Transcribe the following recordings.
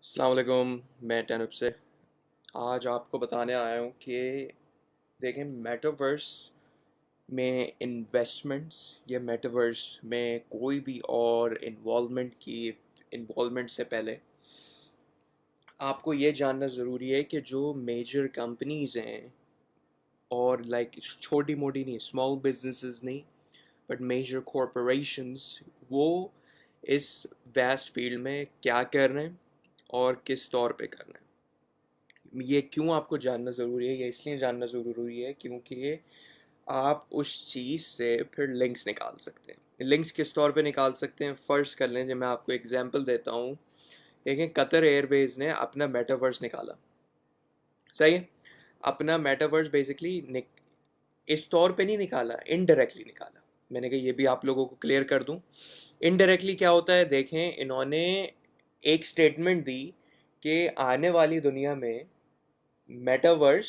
السلام علیکم. میں ٹینب سے آج آپ کو بتانے آیا ہوں کہ دیکھیں میٹاورس میں انویسٹمنٹس یا میٹاورس میں کوئی بھی اور انوالومنٹ سے پہلے آپ کو یہ جاننا ضروری ہے کہ جو میجر کمپنیز ہیں اور چھوٹی موٹی نہیں، اسمال بزنسز نہیں، بٹ میجر کارپوریشنز، وہ اس ویسٹ فیلڈ میں کیا کر رہے ہیں اور کس طور پہ کر رہے ہیں. یہ کیوں آپ کو جاننا ضروری ہے؟ یہ اس لیے جاننا ضروری ہے کیونکہ آپ اس چیز سے پھر لنکس نکال سکتے ہیں. لنکس کس طور پہ نکال سکتے ہیں؟ فرض کر لیں، جب میں آپ کو ایگزامپل دیتا ہوں. دیکھیں، قطر ایئر ویز نے اپنا میٹاورس نکالا. صحیح ہے؟ اپنا میٹاورس بیسکلی اس طور پہ نہیں نکالا، انڈائریکٹلی نکالا. میں نے کہا یہ بھی آپ لوگوں کو کلیئر کر دوں. انڈائریکٹلی کیا ہوتا ہے؟ دیکھیں، انہوں نے ایک اسٹیٹمنٹ دی کہ آنے والی دنیا میں میٹاورس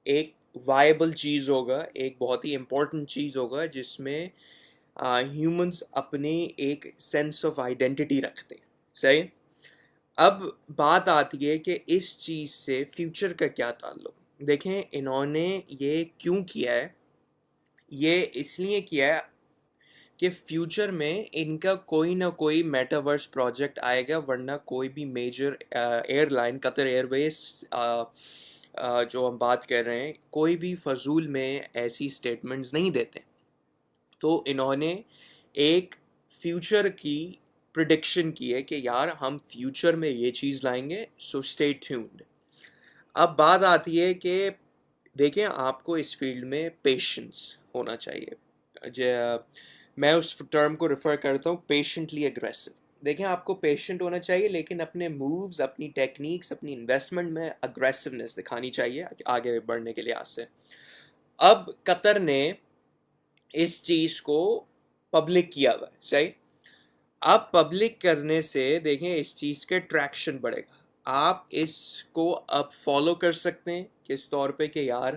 ایک وائبل چیز ہوگا، ایک بہت ہی امپورٹنٹ چیز ہوگا جس میں ہیومنس اپنی ایک سینس آف آئیڈینٹی رکھتے ہیں. صحیح. اب بات آتی ہے کہ اس چیز سے فیوچر کا کیا تعلق. دیکھیں، انہوں نے یہ کیوں کیا ہے؟ یہ اس لیے کیا ہے کہ فیوچر میں ان کا کوئی نہ کوئی میٹاورس پروجیکٹ آئے گا، ورنہ کوئی بھی میجر ایئر لائن، قطر ایئر ویز جو ہم بات کر رہے ہیں، کوئی بھی فضول میں ایسی سٹیٹمنٹس نہیں دیتے. تو انہوں نے ایک فیوچر کی پریڈکشن کی ہے کہ یار ہم فیوچر میں یہ چیز لائیں گے، سو اسٹے ٹیونڈ. اب بات آتی ہے کہ دیکھیں، آپ کو اس فیلڈ میں پیشنس ہونا چاہیے. میں اس ٹرم کو ریفر کرتا ہوں پیشنٹلی اگریسو. دیکھیں، آپ کو پیشنٹ ہونا چاہیے، لیکن اپنے مووز، اپنی ٹیکنیکس، اپنی انویسٹمنٹ میں اگریسونیس دکھانی چاہیے آگے بڑھنے کے لحاظ سے. اب قطر نے اس چیز کو پبلک کیا ہوا ہے. صحیح. اب پبلک کرنے سے دیکھیں اس چیز کا ٹریکشن بڑھے گا. آپ اس کو اب فالو کر سکتے ہیں کس طور پہ کہ یار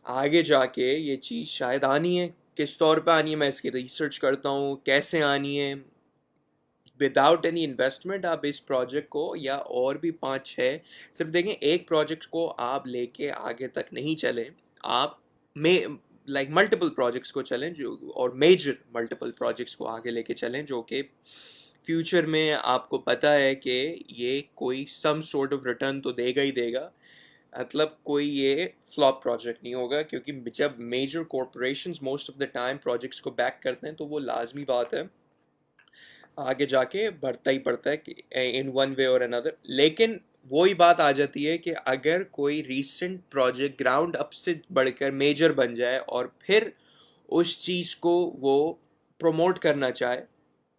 آگے جا کے یہ چیز شاید آنی ہے. کس طور پہ آنی ہے؟ میں اس کی ریسرچ کرتا ہوں کیسے آنی ہے. وداؤٹ اینی انویسٹمنٹ آپ اس پروجیکٹ کو یا اور بھی 5-6، صرف دیکھیں ایک پروجیکٹ کو آپ لے کے آگے تک نہیں چلیں. آپ ملٹیپل پروجیکٹس کو چلیں، جو اور میجر ملٹیپل پروجیکٹس کو آگے لے کے چلیں، جو کہ فیوچر میں آپ کو پتہ ہے کہ یہ کوئی سم سورٹ آف ریٹرن تو دے گا ہی دے گا. مطلب کوئی یہ فلاپ پروجیکٹ نہیں ہوگا، کیونکہ جب major corporations most of the time projects کو بیک کرتے ہیں تو وہ لازمی بات ہے آگے جا کے بڑھتا ہی پڑتا ہے ان ون وے اور اندر. لیکن وہی بات آ جاتی ہے کہ اگر کوئی ریسنٹ پروجیکٹ گراؤنڈ اپ سے بڑھ کر میجر بن جائے اور پھر اس چیز کو وہ پروموٹ کرنا چاہے،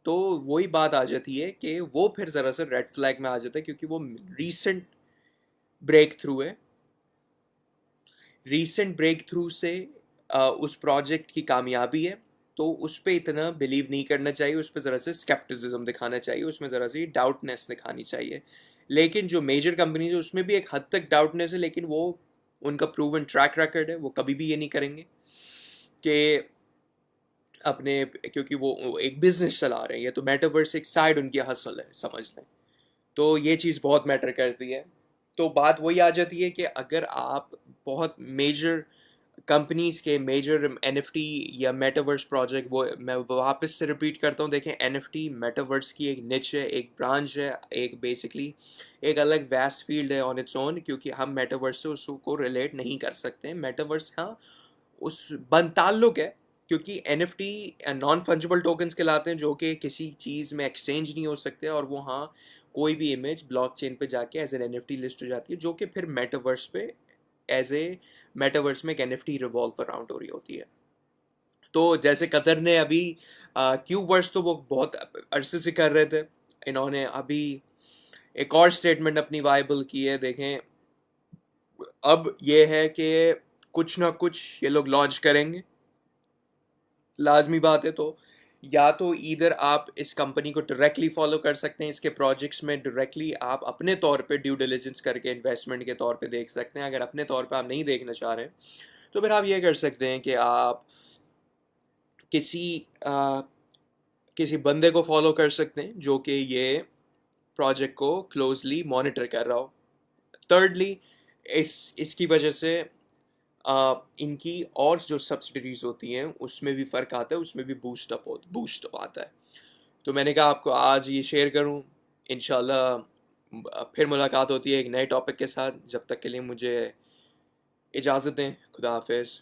تو وہی بات آ جاتی ہے کہ وہ پھر ذرا سا ریڈ فلیگ میں آ جاتا ہے، کیونکہ وہ ریسنٹ بریک تھرو ہے. ریسنٹ بریک تھرو سے اس پروجیکٹ کی کامیابی ہے، تو اس پہ اتنا بلیو نہیں کرنا چاہیے. اس پہ ذرا سے اسکیپٹزم دکھانا چاہیے، اس میں ذرا سی ڈاؤٹنیس دکھانی چاہیے. لیکن جو میجر کمپنیز ہے اس میں بھی ایک حد تک ڈاؤٹنیس ہے، لیکن وہ ان کا پروون ٹریک ریکارڈ ہے. وہ کبھی بھی یہ نہیں کریں گے کہ اپنے، کیونکہ وہ ایک بزنس چلا رہے ہیں. یہ تو میٹاورس ایک سائڈ ان کی ہسل ہے، سمجھ لیں. تو یہ چیز بہت میٹر کرتی ہے. تو بات وہی آ جاتی ہے کہ اگر آپ بہت میجر کمپنیز کے میجر این ایف ٹی یا میٹاورس پروجیکٹ، وہ میں واپس سے ریپیٹ کرتا ہوں، دیکھیں این ایف ٹی میٹاورس کی ایک نچ ہے، ایک برانچ ہے، ایک بیسکلی ایک الگ ویسٹ فیلڈ ہے آن اٹس اون. کیونکہ ہم میٹاورس سے اس کو ریلیٹ نہیں کر سکتے. میٹاورس ہاں اس بن تعلق ہے، کیونکہ N F T non fungible tokens کہلاتے ہیں، جو کہ کسی چیز میں ایکسچینج نہیں ہو سکتے. اور وہ ہاں کوئی بھی امیج بلاک چین پہ جا کے as N F T list ہو جاتی ہے، جو کہ پھر میٹاورس پہ ایز اے میٹاورس میں ایک N F T revolve around ہو رہی ہوتی ہے. تو جیسے قطر نے ابھی کیو ورس تو وہ بہت عرصے سے کر رہے تھے، انہوں نے ابھی ایک اور اسٹیٹمنٹ اپنی وائبل کی ہے. دیکھیں اب یہ ہے کہ کچھ نہ کچھ یہ لوگ لانچ کریں گے، لازمی بات ہے. تو یا تو ادھر آپ اس کمپنی کو ڈائریکٹلی فالو کر سکتے ہیں، اس کے پروجیکٹس میں ڈائریکٹلی آپ اپنے طور پہ ڈیو ڈیلیجنس کر کے انویسٹمنٹ کے طور پہ دیکھ سکتے ہیں. اگر اپنے طور پہ آپ نہیں دیکھنا چاہ رہے ہیں تو پھر آپ یہ کر سکتے ہیں کہ آپ کسی کسی بندے کو فالو کر سکتے ہیں جو کہ یہ پروجیکٹ کو کلوزلی مانیٹر کر رہا ہو. تھرڈلی اس کی وجہ سے ان کی اور جو سبسڈریز ہوتی ہیں اس میں بھی فرق آتا ہے, اس میں بھی بوسٹ اپ آتا ہے. تو میں نے کہا آپ کو آج یہ شیئر کروں. انشاءاللہ پھر ملاقات ہوتی ہے ایک نئے ٹاپک کے ساتھ. جب تک کے لیے مجھے اجازت دیں. خدا حافظ.